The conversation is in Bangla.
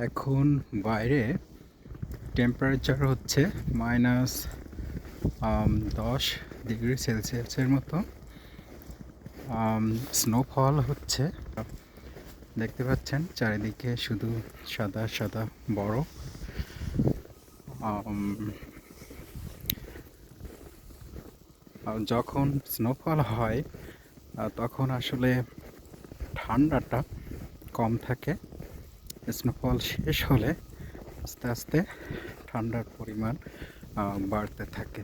এখন বাইরে টেম্পারেচার হচ্ছে -10 ডিগ্রি সেলসিয়াসের মতো। স্নোফল হচ্ছে, দেখতে পাচ্ছেন চারিদিকে শুধু সাদা সাদা বরফ। যখন স্নোফল হয় তখন আসলে ঠান্ডাটা কম থাকে। স্নোফল শেষ হলে আস্তে আস্তে ঠান্ডার পরিমাণ বাড়তে থাকে।